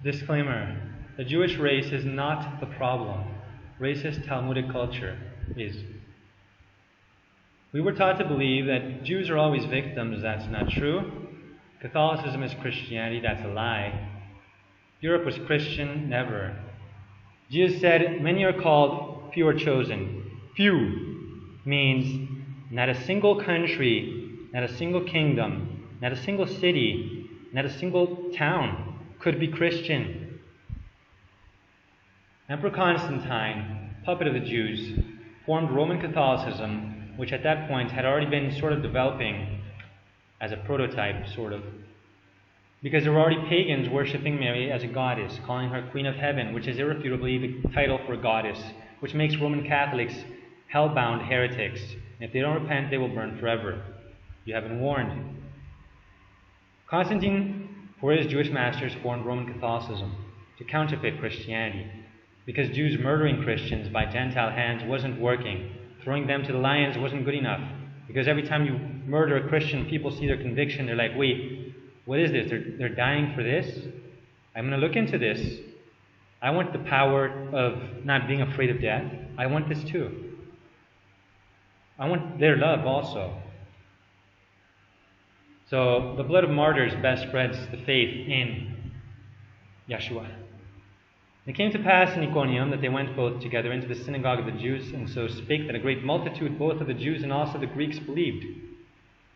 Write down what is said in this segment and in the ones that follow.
Disclaimer: the Jewish race is not the problem. Racist Talmudic culture is. We were taught to believe that Jews are always victims. That's not true. Catholicism is Christianity. That's a lie. Europe was Christian. Never. Jesus said, many are called, few are chosen. Few means not a single country, not a single kingdom, not a single city, not a single town could be Christian. Emperor Constantine, puppet of the Jews, formed Roman Catholicism, which at that point had already been sort of developing as a prototype, sort of. Because there were already pagans worshipping Mary as a goddess, calling her Queen of Heaven, which is irrefutably the title for a goddess, which makes Roman Catholics hell-bound heretics. And if they don't repent, they will burn forever. You have been warned. Constantine, for his Jewish masters, formed Roman Catholicism to counterfeit Christianity, because Jews murdering Christians by Gentile hands wasn't working. Throwing them to the lions wasn't good enough, because every time you murder a Christian, people see their conviction. They're like, wait, what is this? They're dying for this? I'm going to look into this. I want the power of not being afraid of death. I want this too. I want their love also. So the blood of martyrs best spreads the faith in Yeshua. It came to pass in Iconium that they went both together into the synagogue of the Jews, and so spake that a great multitude both of the Jews and also the Greeks believed.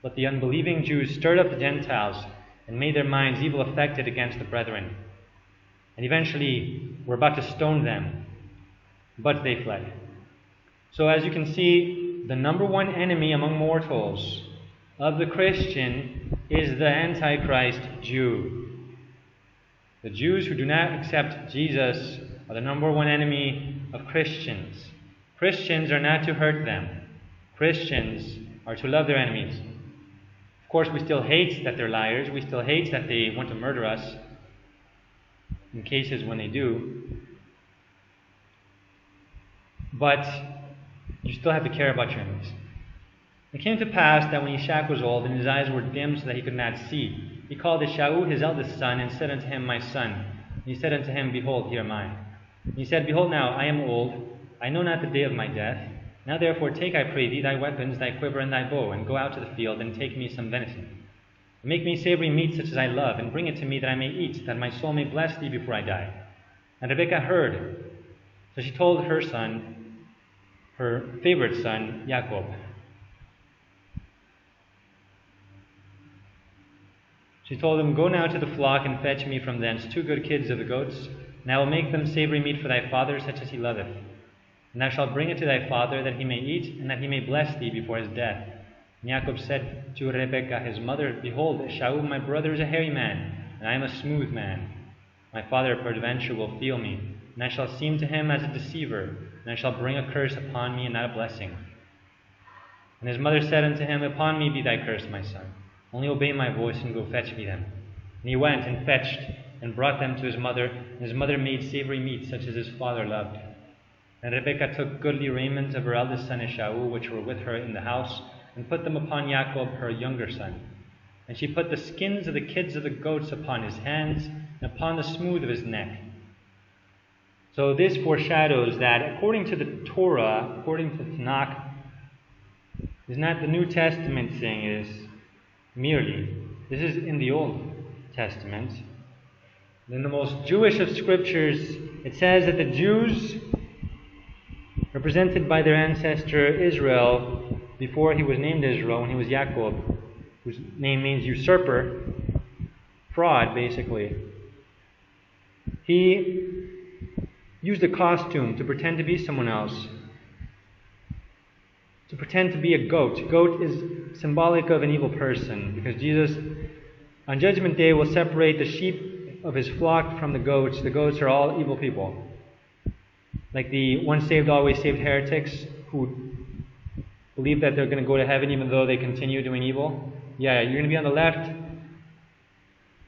But the unbelieving Jews stirred up the Gentiles and made their minds evil affected against the brethren, and eventually were about to stone them, but they fled. So as you can see, the number one enemy among mortals of the Christian is the Antichrist Jew. The Jews who do not accept Jesus are the number one enemy of Christians. Christians are not to hurt them. Christians are to love their enemies. Of course, we still hate that they're liars. We still hate that they want to murder us, in cases when they do. But you still have to care about your enemies. It came to pass that when Ishak was old, and his eyes were dim so that he could not see, he called Esau, his eldest son, and said unto him, My son. And he said unto him, Behold, here am I. And he said, Behold now, I am old, I know not the day of my death. Now therefore take, I pray thee, thy weapons, thy quiver, and thy bow, and go out to the field, and take me some venison. And make me savory meat such as I love, and bring it to me that I may eat, that my soul may bless thee before I die. And Rebekah heard. So she told her son, her favorite son, Jacob. She told him, Go now to the flock, and fetch me from thence 2 good kids of the goats, and I will make them savory meat for thy father, such as he loveth. And thou shalt bring it to thy father, that he may eat, and that he may bless thee before his death. And Jacob said to Rebekah his mother, Behold, Esau my brother is a hairy man, and I am a smooth man. My father peradventure will feel me, and I shall seem to him as a deceiver, and I shall bring a curse upon me, and not a blessing. And his mother said unto him, Upon me be thy curse, my son. Only obey my voice, and go fetch me them. And he went and fetched, and brought them to his mother, and his mother made savory meat, such as his father loved. And Rebekah took goodly raiment of her eldest son Esau, which were with her in the house, and put them upon Jacob, her younger son. And she put the skins of the kids of the goats upon his hands, and upon the smooth of his neck. So this foreshadows that according to the Torah, according to the Tanakh, is not the New Testament thing, is merely. This is in the Old Testament. In the most Jewish of scriptures, it says that the Jews, represented by their ancestor Israel, before he was named Israel, when he was Jacob, whose name means usurper, fraud basically, he used a costume to pretend to be someone else, to pretend to be a goat. Goat is symbolic of an evil person, because Jesus on Judgment Day will separate the sheep of his flock from the goats. The goats are all evil people. Like the once saved, always saved heretics who believe that they're going to go to heaven even though they continue doing evil. Yeah, you're going to be on the left.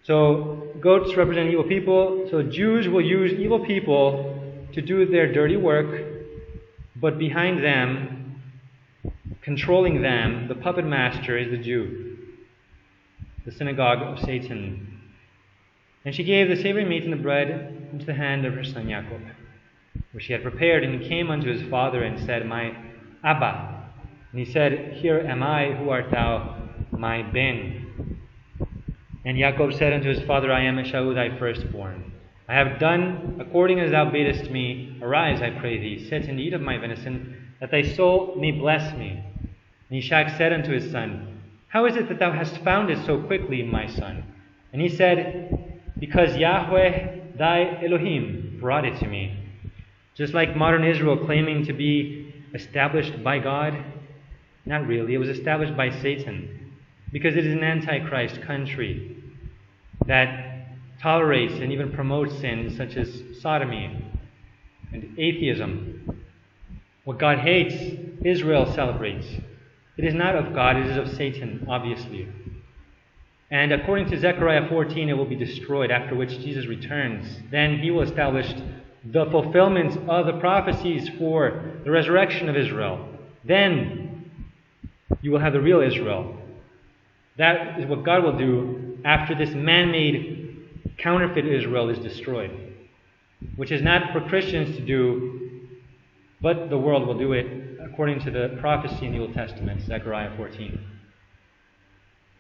So goats represent evil people. So Jews will use evil people to do their dirty work, but behind them, controlling them, the puppet master is the Jew, the synagogue of Satan. And she gave the savory meat and the bread into the hand of her son Jacob, which she had prepared. And he came unto his father and said, My Abba. And he said, Here am I, who art thou, my Ben? And Jacob said unto his father, I am Esau thy firstborn. I have done according as thou badest me. Arise, I pray thee, sit and eat of my venison, that thy soul may bless me. And Ishak said unto his son, How is it that thou hast found it so quickly, my son? And he said, Because Yahweh thy Elohim brought it to me. Just like modern Israel claiming to be established by God, not really. It was established by Satan, because it is an antichrist country that tolerates and even promotes sins such as sodomy and atheism. What God hates, Israel celebrates. It is not of God, it is of Satan, obviously. And according to Zechariah 14, it will be destroyed, after which Jesus returns. Then he will establish the fulfillment of the prophecies for the resurrection of Israel. Then you will have the real Israel. That is what God will do after this man-made counterfeit Israel is destroyed, which is not for Christians to do, but the world will do it according to the prophecy in the Old Testament, Zechariah 14.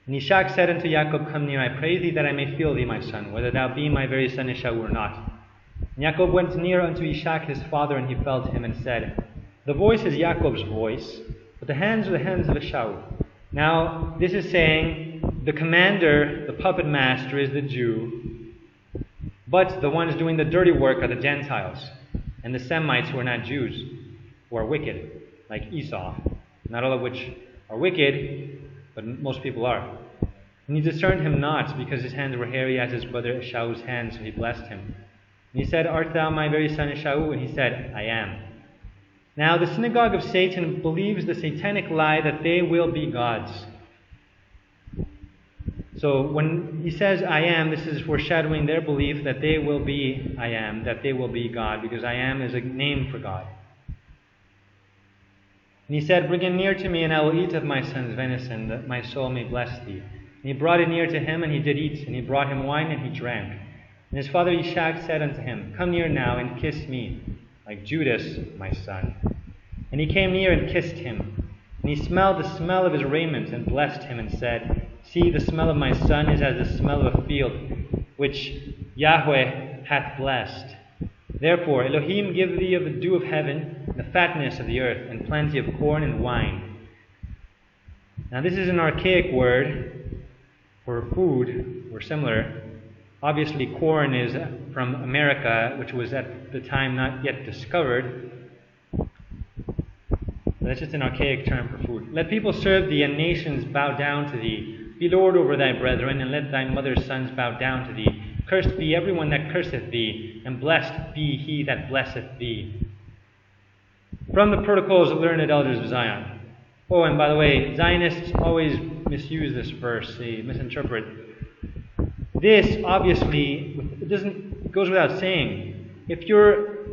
And Ishak said unto Jacob, Come near, I pray thee, that I may feel thee, my son, whether thou be my very son Esau or not. And Jacob went near unto Ishak his father, and he felt him, and said, The voice is Jacob's voice, but the hands are the hands of Esau. Now, this is saying the commander, the puppet master, is the Jew, but the ones doing the dirty work are the Gentiles, and the Semites who are not Jews, who are wicked, like Esau, not all of which are wicked, but most people are. And he discerned him not, because his hands were hairy as his brother Esau's hands, so he blessed him. And he said, Art thou my very son Esau? And he said, I am. Now the synagogue of Satan believes the satanic lie that they will be gods. So when he says I am, this is foreshadowing their belief that they will be I am, that they will be God, because I am is a name for God. And he said, Bring him near to me, and I will eat of my son's venison, that my soul may bless thee. And he brought it near to him, and he did eat, and he brought him wine, and he drank. And his father Ishak said unto him, Come near now, and kiss me, like Judas, my son. And he came near and kissed him. And he smelled the smell of his raiment, and blessed him, and said, See, the smell of my son is as the smell of a field, which Yahweh hath blessed. Therefore, Elohim give thee of the dew of heaven, the fatness of the earth, and plenty of corn and wine. Now this is an archaic word for food, or similar. Obviously, corn is from America, which was at the time not yet discovered. That's just an archaic term for food. Let people serve thee, and nations bow down to thee. Be Lord over thy brethren, and let thy mother's sons bow down to thee. Cursed be everyone that curseth thee, and blessed be he that blesseth thee. From the Protocols of Learned Elders of Zion. Oh, and by the way, Zionists always misuse this verse. They misinterpret. This, obviously, it goes without saying. If you're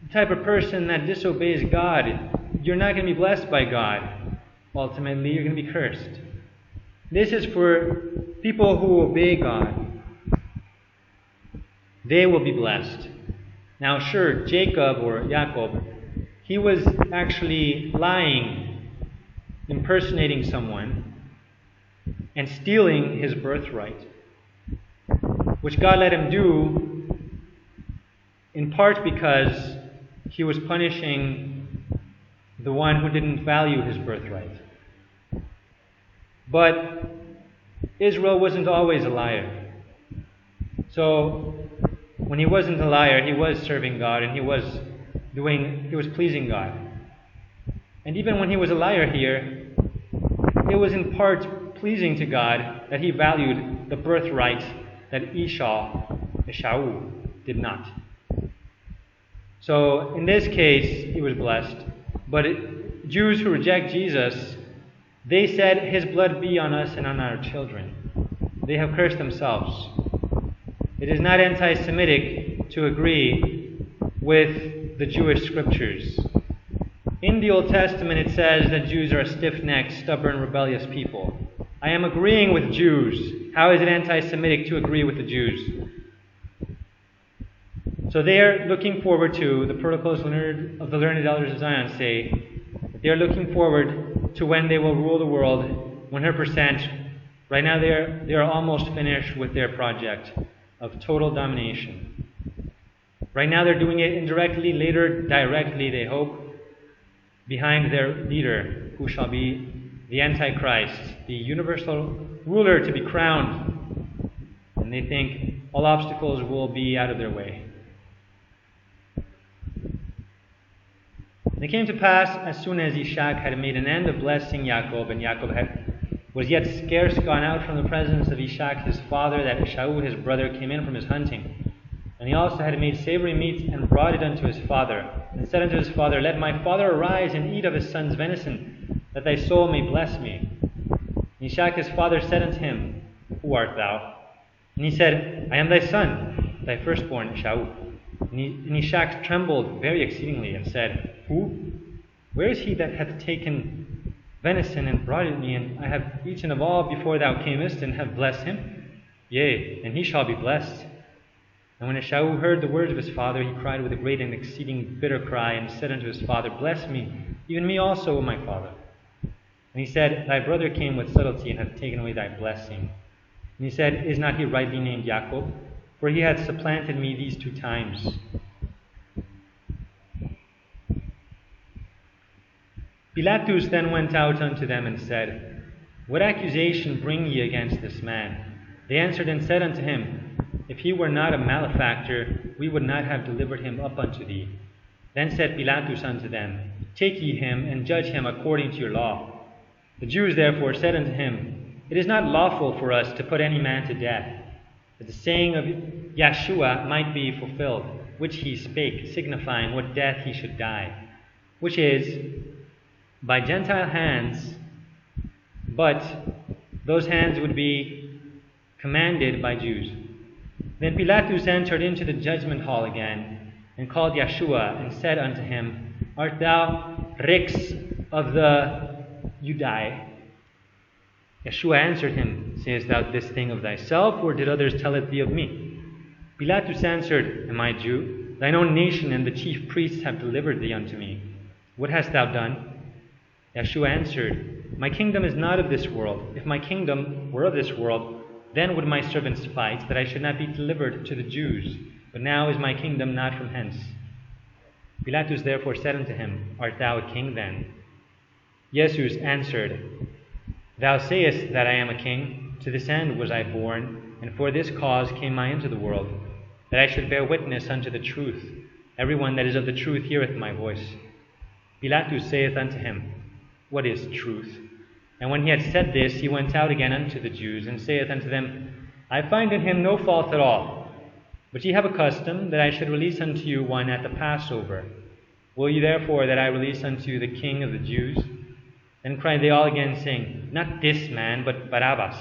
the type of person that disobeys God, you're not going to be blessed by God. Ultimately, you're going to be cursed. This is for people who obey God. They will be blessed. Now, sure, Jacob, he was actually lying, impersonating someone, and stealing his birthright, which God let him do in part because he was punishing the one who didn't value his birthright. But Israel wasn't always a liar. So when he wasn't a liar, he was serving God, and he was pleasing God. And even when he was a liar here, it was in part pleasing to God that he valued the birthright that Esau did not. So in this case, he was blessed. But Jews who reject Jesus, they said, His blood be on us and on our children. They have cursed themselves. It is not anti-Semitic to agree with the Jewish scriptures. In the Old Testament, it says that Jews are a stiff-necked, stubborn, rebellious people. I am agreeing with Jews. How is it anti-Semitic to agree with the Jews? So they are looking forward to, the protocols of the learned elders of Zion say, that they are looking forward to when they will rule the world 100%. Right now they are almost finished with their project of total domination. Right now they're doing it indirectly, later directly, they hope, behind their leader, who shall be the Antichrist, the universal ruler to be crowned. And they think all obstacles will be out of their way. And it came to pass, as soon as Ishak had made an end of blessing Jacob, and Jacob was yet scarce gone out from the presence of Ishak his father, that Shaul his brother came in from his hunting. And he also had made savory meat, and brought it unto his father, and said unto his father, Let my father arise and eat of his son's venison, that thy soul may bless me. And Ishak his father said unto him, Who art thou? And he said, I am thy son, thy firstborn, Shaul. And Ishak trembled very exceedingly, and said, Who? Where is he that hath taken venison and brought it me, and I have eaten of all before thou camest, and have blessed him? Yea, and he shall be blessed. And when Shaul heard the words of his father, he cried with a great and exceeding bitter cry, and said unto his father, Bless me, even me also, O my father. And he said, Thy brother came with subtlety, and hath taken away thy blessing. And he said, Is not he rightly named Jacob? For he hath supplanted me these 2 times. Pilatus then went out unto them, and said, What accusation bring ye against this man? They answered and said unto him, If he were not a malefactor, we would not have delivered him up unto thee. Then said Pilatus unto them, Take ye him, and judge him according to your law. The Jews therefore said unto him, It is not lawful for us to put any man to death, that the saying of Yeshua might be fulfilled, which he spake, signifying what death he should die, which is by Gentile hands, but those hands would be commanded by Jews. Then Pilatus entered into the judgment hall again, and called Yeshua, and said unto him, Art thou Rex of the Judai? Yeshua answered him, Sayest thou this thing of thyself, or did others tell it thee of me? Pilatus answered, Am I Jew? Thine own nation and the chief priests have delivered thee unto me. What hast thou done? Yeshua answered, My kingdom is not of this world. If my kingdom were of this world, then would my servants fight, that I should not be delivered to the Jews. But now is my kingdom not from hence. Pilatus therefore said unto him, Art thou a king then? Jesus answered, Thou sayest that I am a king. To this end was I born, and for this cause came I into the world, that I should bear witness unto the truth. Everyone that is of the truth heareth my voice. Pilatus saith unto him, What is truth? And when he had said this, he went out again unto the Jews, and saith unto them, I find in him no fault at all. But ye have a custom that I should release unto you one at the Passover. Will ye therefore that I release unto you the King of the Jews? Then cried they all again, saying, Not this man, but Barabbas.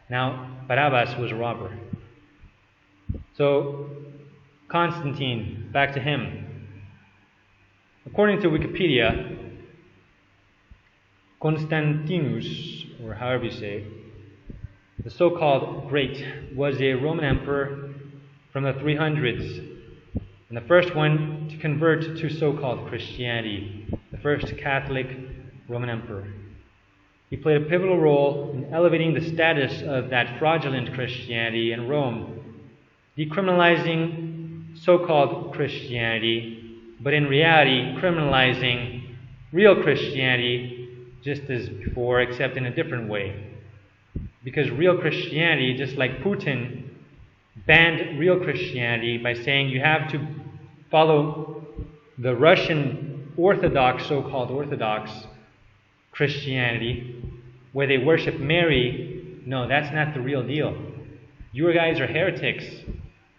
Now Barabbas was a robber. So Constantine, back to him. According to Wikipedia, Constantinus, or however you say it, the so-called Great, was a Roman emperor from the 300s, and the first one to convert to so-called Christianity, the first Catholic Roman emperor. He played a pivotal role in elevating the status of that fraudulent Christianity in Rome, decriminalizing so-called Christianity, but in reality criminalizing real Christianity just as before, except in a different way. Because real Christianity, just like Putin, banned real Christianity by saying you have to follow the Russian Orthodox, so-called Orthodox Christianity, where they worship Mary. No, that's not the real deal. You guys are heretics.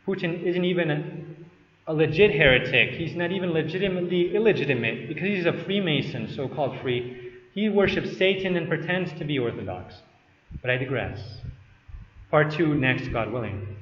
Putin isn't even a legit heretic. He's not even legitimately illegitimate, because he's a Freemason, so-called free. He worships Satan and pretends to be Orthodox. But I digress. Part 2 next, God willing.